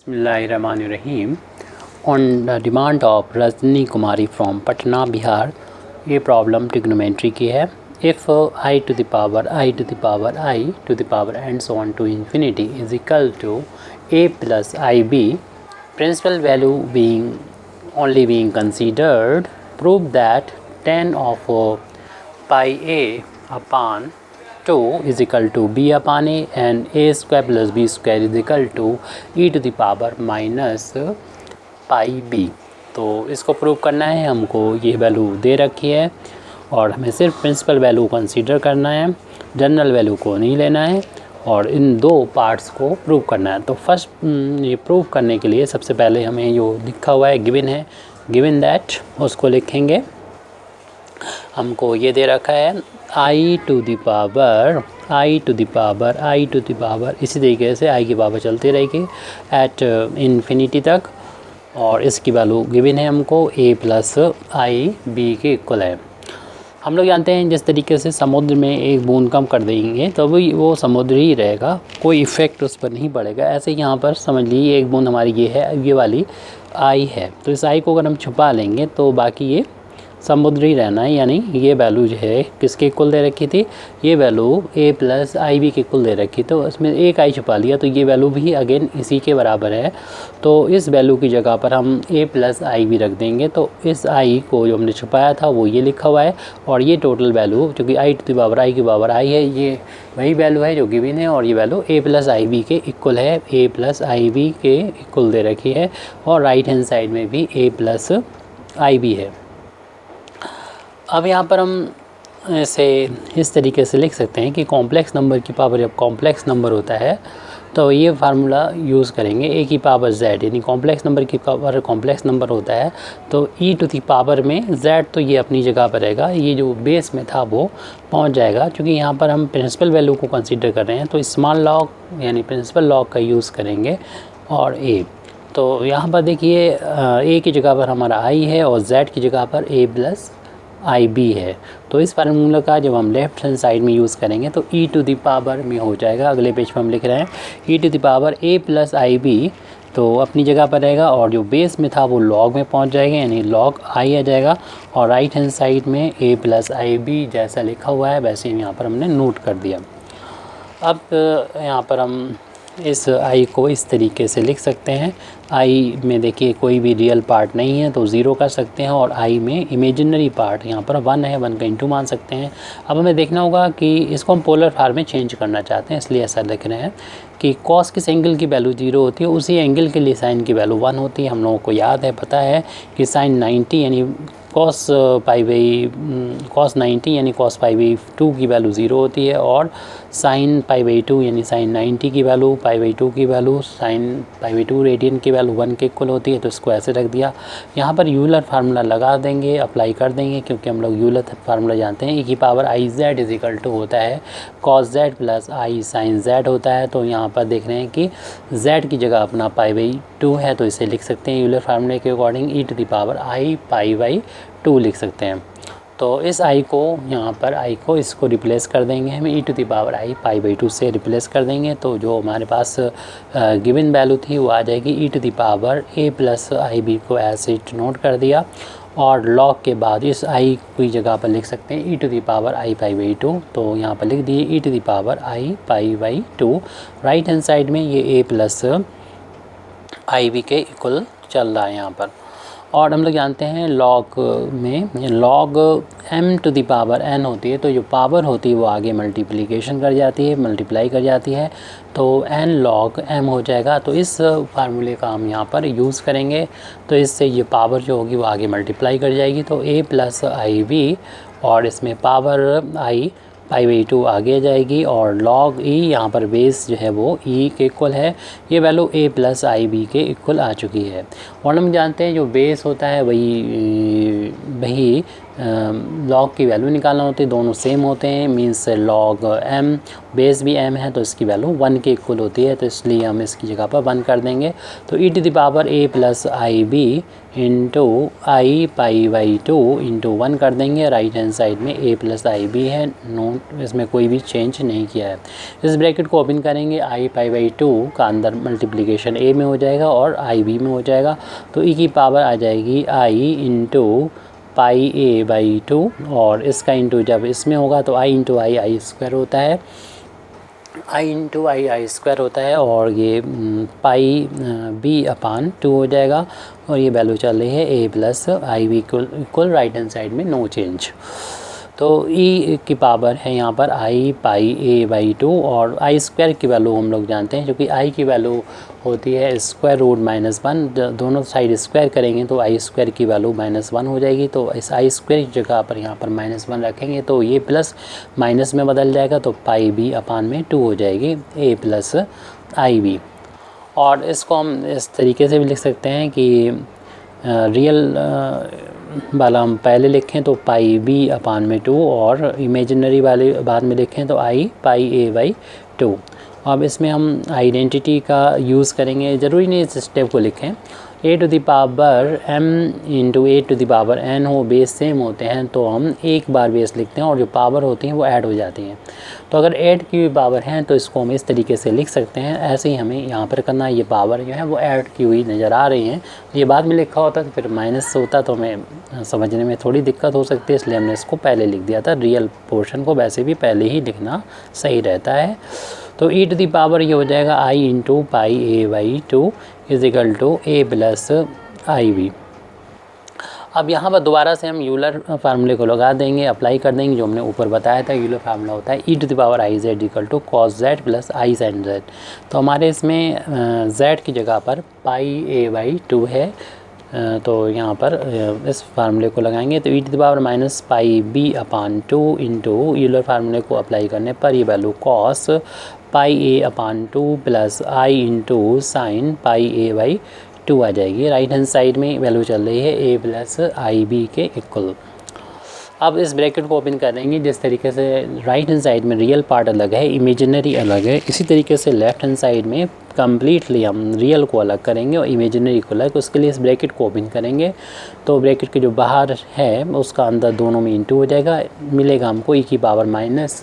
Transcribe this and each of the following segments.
Bismillahirrahmanirrahim. On the demand of Rajni Kumari from Patna, Bihar, ये problem trigonometry की है. If I to the power I to the power I to the power and so on to infinity is equal to a plus ib, principal value being considered, prove that tan of pi a upon 2 is equal to b upon a and a square plus b square is equal to e to the power minus pi b. तो इसको prove करना है. हमको ये value दे रखी है और हमें सिर्फ प्रिंसिपल वैल्यू कंसीडर करना है, जनरल वैल्यू को नहीं लेना है और इन दो पार्ट्स को प्रूव करना है. तो फर्स्ट ये प्रूव करने के लिए सबसे पहले हमें जो लिखा हुआ है गिवन दैट उसको लिखेंगे. हमको ये दे रखा है i to the power इसी तरीके से i की पावर चलती रहेगी एट इन्फिनिटी तक और इसकी वैल्यू गिवन है हमको a प्लस आई बी के इक्वल है. हम लोग जानते हैं जिस तरीके से समुद्र में एक बूंद कम कर देंगे तो वो समुद्र ही रहेगा, कोई इफ़ेक्ट उस पर नहीं पड़ेगा. ऐसे यहाँ पर समझ लीजिए एक बूंद हमारी ये है, ये वाली आई है, तो इस आई को अगर हम छुपा लेंगे तो बाकी ये समुद्र ही रहना है. यानी ये वैल्यू जो है किसके इक्वल दे रखी थी, ये value a plus i b के इक्वल दे रखी. तो इसमें एक आई छुपा लिया तो ये वैल्यू भी अगेन इसी के बराबर है. तो इस वैल्यू की जगह पर हम a प्लस आई बी रख देंगे. तो इस i को जो हमने छुपाया था वो ये लिखा हुआ है और ये टोटल वैल्यू क्योंकि i to the power i की पावर i है, ये वही वैल्यू है जो गिवन है और ये value a plus i b के इक्वल है. a प्लस आई बी के इक्वल दे रखी है और राइट हैंड साइड में भी a प्लस आई बी है. अब यहाँ पर हम इसे इस तरीके से लिख सकते हैं कि कॉम्प्लेक्स नंबर की पावर जब कॉम्प्लेक्स नंबर होता है तो ये फार्मूला यूज़ करेंगे. a की पावर z यानी कॉम्प्लेक्स नंबर की पावर कॉम्प्लेक्स नंबर होता है तो e टू दी पावर में z तो ये अपनी जगह पर रहेगा, ये जो बेस में था वो पहुंच जाएगा. क्योंकि यहाँ पर हम प्रिंसिपल वैल्यू को कंसीडर कर रहे हैं तो स्मॉल लॉग यानी प्रिंसिपल लॉग का यूज़ करेंगे और a. तो यहाँ पर देखिए a की जगह पर हमारा i है और z की जगह पर a प्लस आई बी है. तो इस फार्मूला का जब हम लेफ्ट हैंड साइड में यूज़ करेंगे तो e टू द पावर में हो जाएगा. अगले पेज पर हम लिख रहे हैं e to the power a plus i b तो अपनी जगह पर रहेगा और जो बेस में था वो लॉग में पहुंच जाएगा यानी लॉग i आ जाएगा और राइट हैंड साइड में a प्लस आई बी जैसा लिखा हुआ है वैसे ही यहाँ पर हमने नोट कर दिया. अब यहाँ पर हम इस i को इस तरीके से लिख सकते हैं. i में देखिए कोई भी रियल पार्ट नहीं है तो ज़ीरो कर सकते हैं और i में इमेजिनरी पार्ट यहाँ पर 1 है, 1 का इंटू मान सकते हैं. अब हमें देखना होगा कि इसको हम पोलर फार्म में चेंज करना चाहते हैं इसलिए ऐसा लिख रहे हैं कि कॉस किस एंगल की वैल्यू 0 होती है उसी एंगल के लिए साइन की वैल्यू 1 होती है. हम लोगों को याद है, पता है कि साइन 90 यानी कॉस 90 यानी कॉस पाई बाई 2 की वैल्यू 0 होती है और साइन पाई बाई 2 यानी साइन 90 की वैल्यू पाई बाई 2 की value sine pi by 2 radian की वैल्यू 1 के इक्वल होती है. तो इसको ऐसे रख दिया. यहाँ पर यूलर फार्मूला लगा देंगे, अप्लाई कर देंगे क्योंकि हम लोग यूलर फार्मूला जानते हैं. e की power i z is equal to होता है cos z plus i sine z होता है. तो यहाँ पर देख रहे हैं कि z की जगह अपना पाई बाई 2 है तो इसे लिख सकते हैं यूलर फार्मूले के according e to the power i pi by 2 लिख सकते हैं. तो इस i को यहाँ पर i को इसको रिप्लेस कर देंगे हम e to the power i pi by 2 से रिप्लेस कर देंगे. तो जो हमारे पास गिवन वैल्यू थी वो आ जाएगी e to the power a plus i b को ऐसे नोट कर दिया और लॉग के बाद इस i की जगह पर लिख सकते हैं e to the power i pi by 2. तो यहाँ पर लिख दिए e to the power i pi by 2. Right hand side में ये a प्लस आई बी के इक्वल चल रहा है यहाँ पर. और हम लोग जानते हैं लॉग में log m to the power n होती है तो जो पावर होती है वो आगे मल्टीप्लाई कर जाती है तो n लॉग m हो जाएगा. तो इस फार्मूले का हम यहाँ पर यूज़ करेंगे तो इससे ये पावर जो होगी वो आगे मल्टीप्लाई कर जाएगी. तो a प्लस आई बी और इसमें पावर i पाई बाई 2 आगे जाएगी और लॉग e यहाँ पर बेस जो है वो e के इक्वल है. ये value a plus i b के इक्वल आ चुकी है. और हम जानते हैं जो बेस होता है वही लॉग की वैल्यू निकालना होती है, दोनों सेम होते हैं, मीन्स लॉग m बेस भी m है तो इसकी वैल्यू 1 के इक्वल होती है, तो इसलिए हम इसकी जगह पर 1 कर देंगे। तो e to the power a plus i b into i pi by 2 into 1 कर देंगे। राइट हैंड साइड में a प्लस आई बी है, नोट इसमें कोई भी चेंज नहीं किया है। इस ब्रैकेट को ओपन करेंगे, आई पाई बाई 2 का अंदर मल्टीप्लिकेशन a में हो जाएगा और आई बी में हो जाएगा, तो e की पावर आ जाएगी आई इंटू पाई a बाई 2, और इसका इंटू जब इसमें होगा तो i इंटू आई स्क्वायर होता है, आई इंटू आई स्क्वायर होता है, और ये पाई b अपान 2 हो जाएगा, और ये वैल्यू चल रही है a plus i b equal right hand side में नो चेंज। तो e की पावर है यहाँ पर आई पाई a बाई 2, और आई स्क्वायर की वैल्यू हम लोग जानते हैं, क्योंकि i की वैल्यू होती है स्क्वायर रूट -1, दोनों साइड स्क्वायर करेंगे तो आई स्क्वायर की वैल्यू -1 हो जाएगी। तो इस आई स्क्वायर की जगह पर यहाँ पर -1 रखेंगे तो ये प्लस माइनस में बदल जाएगा, तो पाई b अपान में 2 हो जाएगी a प्लस आई बी। और इसको हम इस तरीके से भी लिख सकते हैं कि रियल वाला हम पहले लिखें तो पाई b अपान में 2, और इमेजिनरी वाले बाद में लिखें तो आई पाई a बाई 2। अब इसमें हम आइडेंटिटी का यूज़ करेंगे, ज़रूरी नहीं इस स्टेप को लिखें। a to the power m into a to the power n हो, बेस सेम होते हैं तो हम एक बार बेस लिखते हैं और जो पावर होती हैं वो ऐड हो जाती हैं। तो अगर ऐड की हुई पावर है तो इसको हम इस तरीके से लिख सकते हैं। ऐसे ही हमें यहाँ पर करना है, ये पावर जो है वो ऐड की हुई नज़र आ रही हैं, ये बाद में लिखा होता तो फिर माइनस होता तो हमें समझने में थोड़ी दिक्कत हो सकती है, इसलिए हमने इसको पहले लिख दिया था। रियल पोर्शन को वैसे भी पहले ही लिखना सही रहता है। तो e टू दी पावर ये हो जाएगा i into pi a by 2 is equal to a plus i b. अब यहाँ पर दोबारा से हम यूलर फार्मूले को लगा देंगे, अप्लाई कर देंगे, जो हमने ऊपर बताया था। यूलर फार्मूला होता है e to the power i z equal to cos z plus i sine z. तो हमारे इसमें z की जगह पर पाई a बाई 2 है, तो यहाँ पर इस फार्मूले को लगाएंगे तो e to the power minus pi b upon 2 into Euler फार्मूले को अप्लाई करने पर ये value cos pi a upon 2 plus i into sine pi a by 2 आ जाएगी। राइट हैंड साइड में वैल्यू चल रही है a प्लस आई बी के इक्वल। अब इस ब्रैकेट को ओपन करेंगे, जिस तरीके से राइट हैंड साइड में रियल पार्ट अलग है, इमेजिनरी अलग है, इसी तरीके से लेफ्ट हैंड साइड में कम्प्लीटली हम रियल को अलग करेंगे और इमेजिनरी को अलग। उसके लिए इस ब्रैकेट को ओपन करेंगे तो ब्रैकेट के जो बाहर है उसका अंदर दोनों में इंटू हो जाएगा, मिलेगा हमको e की power minus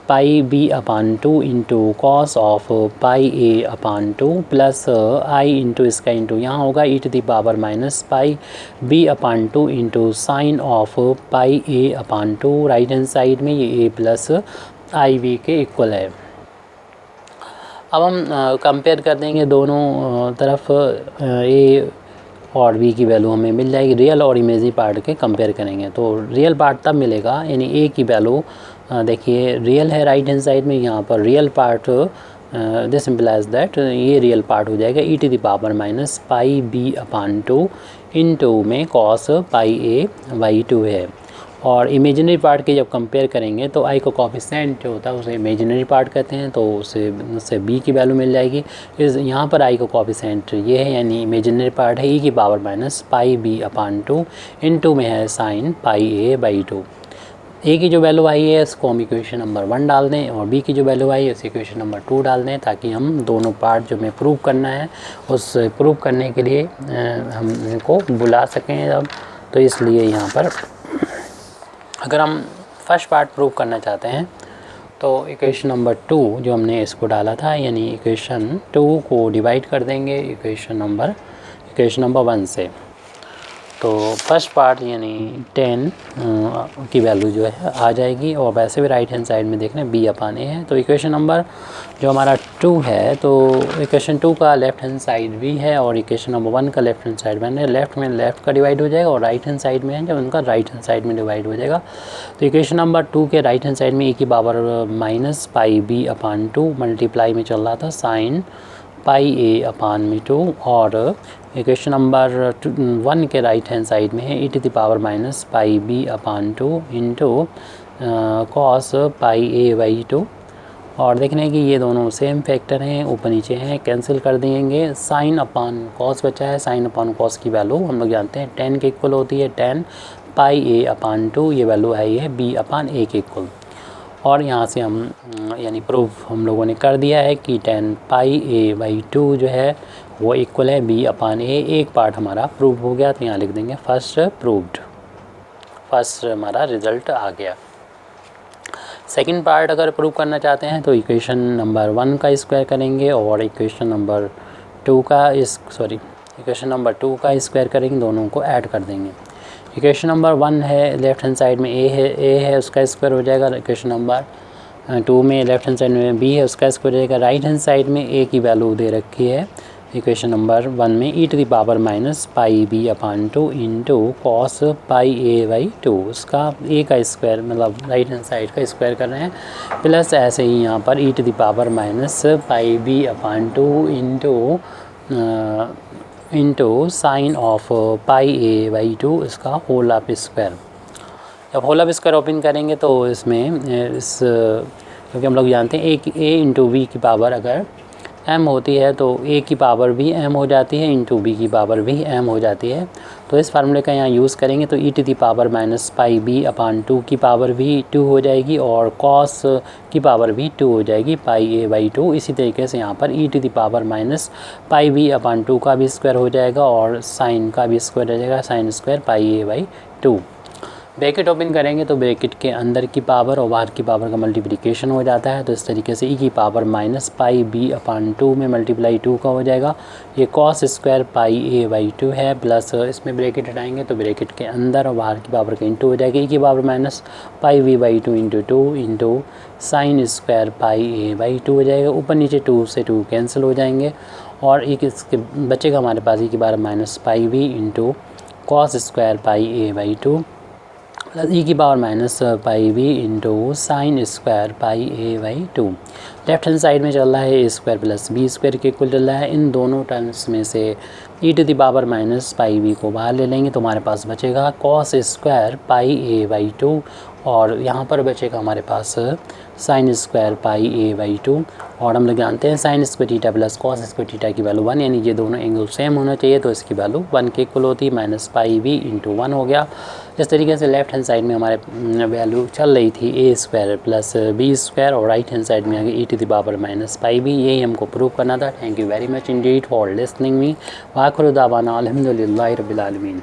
pi b upon 2 into cos of pi a upon 2 plus i into इसका इंटू यहाँ होगा e to the power minus pi b upon 2 into sine of pi a upon 2। Right hand side में ये a plus i b के equal है। अब हम compare कर देंगे दोनों तरफ, a और b की वैल्यू हमें मिल जाएगी। रियल और इमेजिनरी पार्ट के कंपेयर करेंगे तो रियल पार्ट तब मिलेगा, यानी a की वैल्यू देखिए रियल है राइट हैंड साइड में, यहाँ पर real part this implies that ये रियल पार्ट हो जाएगा e to the power minus pi b upon 2 into में कॉस पाई a बाई 2 है। और इमेजिनरी पार्ट के जब कंपेयर करेंगे तो i का कोफिशिएंट जो होता है उसे इमेजिनरी पार्ट कहते हैं, तो उससे b की वैल्यू मिल जाएगी। इस यहाँ पर i का कोफिशिएंट ये है, यानी इमेजिनरी पार्ट है e की power minus pi b upon 2 into में है sign pi a by 2। a की जो वैल्यू आई है इसको हम इक्वेशन नंबर 1 डाल दें, और b की जो वैल्यू आई है उस इक्वेशन नंबर 2 डाल दें, ताकि हम दोनों पार्ट जो हमें प्रूव करना है उस प्रूव करने के लिए हम इनको बुला सकें। अब तो इसलिए यहाँ पर अगर हम फर्स्ट पार्ट प्रूव करना चाहते हैं तो इक्वेशन नंबर 2 जो हमने इसको डाला था, यानी इक्वेशन 2 को डिवाइड कर देंगे इक्वेशन नंबर 1 से। तो फर्स्ट पार्ट यानी 10 की वैल्यू जो है आ जाएगी, और वैसे भी राइट हैंड साइड में देखना b अपान a है। तो इक्वेशन नंबर जो हमारा 2 है, तो इक्वेशन 2 का लेफ़्ट हैंड साइड भी है और इक्वेशन नंबर 1 का लेफ़्ट हैंड साइड में लेफ़्ट में लेफ़्ट का डिवाइड हो जाएगा, और राइट हैंड साइड में है जब उनका राइट हैंड साइड में डिवाइड हो जाएगा। तो इक्वेशन नंबर 2 के राइट हैंड साइड में e की power minus pi b upon 2 multiply में चल रहा था साइन पाई a अपान में 2, और इक्वेशन नंबर 1 के राइट हैंड साइड में है e to the power minus pi b upon 2 into cos pi a by 2। और देखने कि ये दोनों सेम फैक्टर हैं, ऊपर नीचे हैं, कैंसिल कर देंगे। साइन अपान कॉस बचा है, साइन अपान कॉस की वैल्यू हम लोग जानते हैं 10 के इक्वल होती है। 10 पाई ए अपान 2, ये वैल्यू है ये बी अपान ए के इक्वल। और यहाँ से हम यानी प्रूफ हम लोगों ने कर दिया है कि 10 पाई ए बाई 2 जो है वो इक्वल है बी अपान ए। एक पार्ट हमारा प्रूव हो गया, तो यहाँ लिख देंगे फर्स्ट प्रूव्ड, फर्स्ट हमारा रिजल्ट आ गया। सेकंड पार्ट अगर प्रूव करना चाहते हैं तो इक्वेशन नंबर 1 का स्क्वायर करेंगे और इक्वेशन नंबर 2 का स्क्वायर करेंगे, दोनों को ऐड कर देंगे। इक्वेशन नंबर 1 है लेफ्ट हैंड साइड में ए है उसका स्क्वायर हो जाएगा। इक्वेशन नंबर 2 में लेफ्ट हैंड साइड में बी है उसका स्क्वायर हो जाएगा। राइट हैंड साइड में ए की वैल्यू दे रखी है इक्वेशन नंबर 1 में e to the power minus pi b upon 2 into cos pi a by 2, उसका ए का स्क्वायर मतलब राइट हैंड साइड का स्क्वायर कर रहे हैं, प्लस ऐसे ही यहाँ पर e to the power minus pi b upon 2 into sine of pi a by 2, इसका होल ऑफ स्क्वायर। जब होल ऑफ स्क्वायर ओपन करेंगे तो इसमें क्योंकि हम लोग जानते हैं ए इंटू वी की पावर अगर m होती है तो a की पावर भी m हो जाती है, इंटू b की पावर भी m हो जाती है। तो इस फार्मूले का यहाँ यूज़ करेंगे तो e to the power minus pi b upon 2 की पावर भी 2 हो जाएगी और cos की पावर भी 2 हो जाएगी पाई ए बाई 2। इसी तरीके से यहाँ पर e to the power minus pi b upon 2 का भी स्क्वायर हो जाएगा और साइन का भी स्क्वायर हो जाएगा, sign square pi a by 2। Bracket open करेंगे तो ब्रैकेट के अंदर की पावर और बाहर की पावर का मल्टीप्लिकेशन हो जाता है। तो इस तरीके से e की power minus pi b upon 2 में मल्टीप्लाई 2 का हो जाएगा, ये cos square pi a by 2 है, प्लस इसमें ब्रैकेट हटाएंगे तो ब्रैकेट के अंदर और बाहर की पावर का इंटू हो जाएगा। e की power minus pi b by 2 into 2 into sine square pi a by 2 हो जाएगा। ऊपर नीचे 2 से 2 कैंसिल हो जाएंगे और एक इसके बचेगा हमारे पास e की power minus pi b into cos square pi a by 2 plus e की power minus pi b into sine square pi a by 2। Left hand side में चल रहा है a square plus b square के equal चल रहा है। इन दोनों टर्म्स में से e to the power minus pi b को बाहर ले लेंगे तो हमारे पास बचेगा cos square pi a by 2 और यहाँ पर बचेगा हमारे पास sine square pi a by 2। और हम लोग जानते हैं sine square theta plus cos square theta की वैल्यू 1, यानी ये दोनों एंगल सेम होना चाहिए तो इसकी वैल्यू 1 के इक्वल होती है, माइनस पाई बी इंटू 1 हो गया। इस तरीके से लेफ्ट हैंड साइड में हमारे वैल्यू चल रही थी a square plus b square और राइट हैंड साइड में आगे e to the power minus pi b, यही हमको प्रूव करना था। Thank you very much indeed for listening me. वाखिर दावाना अल्हम्दुलिल्लाहि रब्बिल आलमीन।